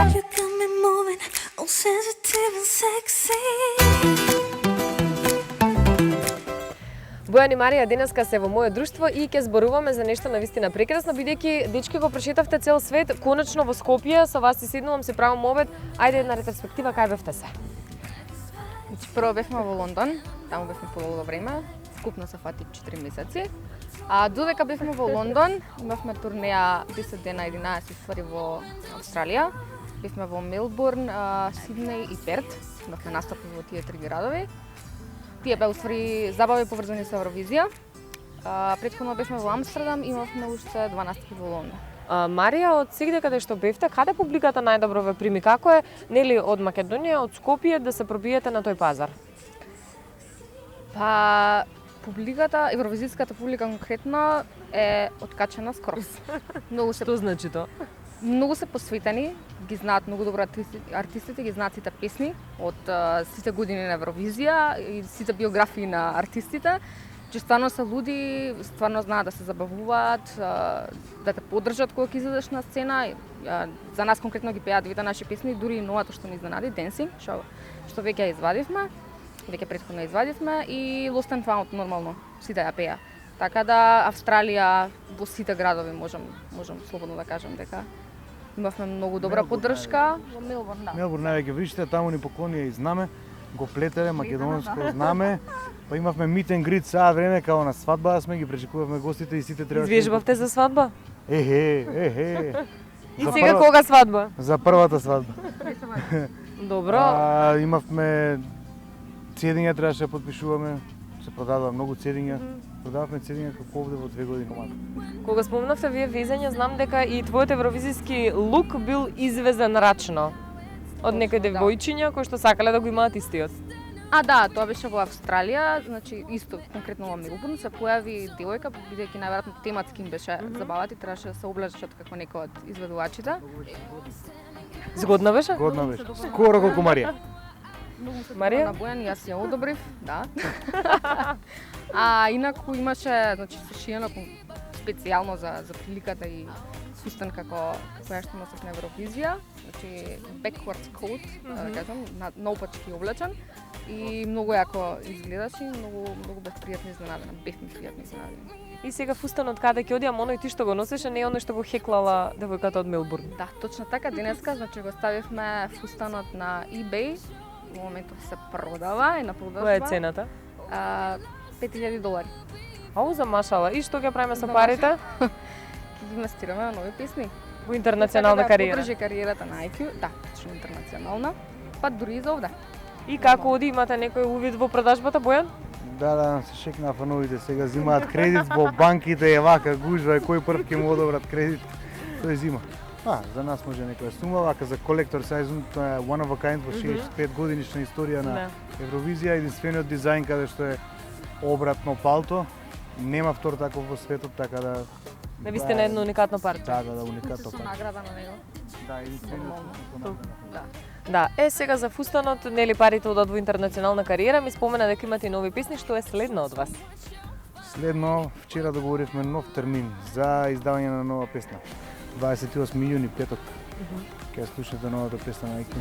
You got me moving, all sensitive and sexy. Бојан и Марија денеска се во моје друштво и ќе зборуваме за нешто навистина прекрасно, бидејќи дечки го прочитавте цел свет, конечно во Скопје, со вас си седнувам, си правам обед. Ајде една ретроспектива, кај бевте се? Значи, прво бевме во Лондон, таму бевме подолго време, вкупно се фати 4 месеци. А додека бевме во Лондон, имавме турнеја 10 дена, 11 ствари во Австралија. Бевме во Мелбурн, Сиднеј и Перт. Имавме настапи во тие три градови. Тие беа уствари забави поврзани со Евровизија. Претходно бевме во Амстердам, имавме уште 2 настапи во Лондон. Марија, од сегде каде што бевте, каде публиката најдобро ве прими? Како е, нели, од Македонија, од Скопје да се пробиете на тој пазар? Па, публиката, евровизиската публика конкретно е откачена скрос. Многу се Што значи тоа? Многу се посветени, ги знаат многу добро артистите, ги знаат сите песни од сите години на Евровизија и сите биографии на артистите, че стварно се луди, стварно знаат да се забавуваат, да те поддржат кога ќе излезеш на сцена. За нас конкретно ги пеат двете наши песни, дури и новата што ни изненади, Dancing, што веќе ја извадивме, веќе претходно извадивме, и Lost and Found нормално, сите ја пеа. Така да Австралија во сите градови можам слободно да кажам дека имавме многу добра поддршка во Мелбурн, да. Мелбурн највеќе вриште, таму ни поклонија и знаме, го плетере македонско знаме. Па имавме meet and greet саат време као на свадба, сме ги пречекувавме гостите и сите требаше. Извежбавте за свадба? Ехе. И сега кога свадба? За првата свадба. Добро. Имавме цедиња, требаше да подпишуваме. Се продадува многу цедиња. Продававме цедиња како овде во 2 години. Кога спомнавте вие везење, знам дека и твојот евровизиски лук бил извезен рачно од некои девојчиња кои што сакале да го имаат истиот. Да, тоа беше во Австралија, значи исто конкретно во Мелбурн се појави девојка, бидејќи најверојатно тематски им беше забавата и требаше да се облечат како некој од изведувачите. Згодна беше? Годна беше. Скоро колку Марија. Марија? На Бојан, јас ја одобрив, да. Инаку имаше, значи, сошиено специјално за приликата и фустан како која што носев на Евровизија, значи backwards coat, да кажам, наопачки облечен и многу јако изгледаше, многу бев пријатно изненадена, бевме пријатно изненадени. И сега фустанот каде ќе оди, ама оној ти што го носеше, не е оној што го хеклала девојката од Мелбурн. Да, точно така, денеска, значи го ставивме фустанот на eBay, во моментов се продава и на продажба. Која е цената? $5,000. Ау, за машала. И што ќе правиме со парите? Ќе ги инвестираме на нови песни. Во интернационална кариера. Подржи кариерата на IQ, да, точно интернационална, па дури и за овде. И како оди, имате некој увид во продажбата, Бојан? Да, се шекнаа фановите, сега зимаат кредит во банките, е вака гужва, кој прв ќе му одобрат кредит, тој зима. За нас може некоја сума, вака за колектор сајзун, тоа е one of a kind во 65 годинишна историја на Евровизија, единствениот дизајн каде што е обратно палто, нема втор таков во светот, така да... Навистина едно уникатно парче. Да, уникатно Со парче. награда на него. Да, единствениот. Да, сега за фустанот, нели парите одат во интернационална кариера, ми спомена дека имате нови песни, што е следно од вас? Следно, вчера договоривме нов термин за издавање на нова песна. 28 јуни, петок. Ќе слушате новата песна на IQ.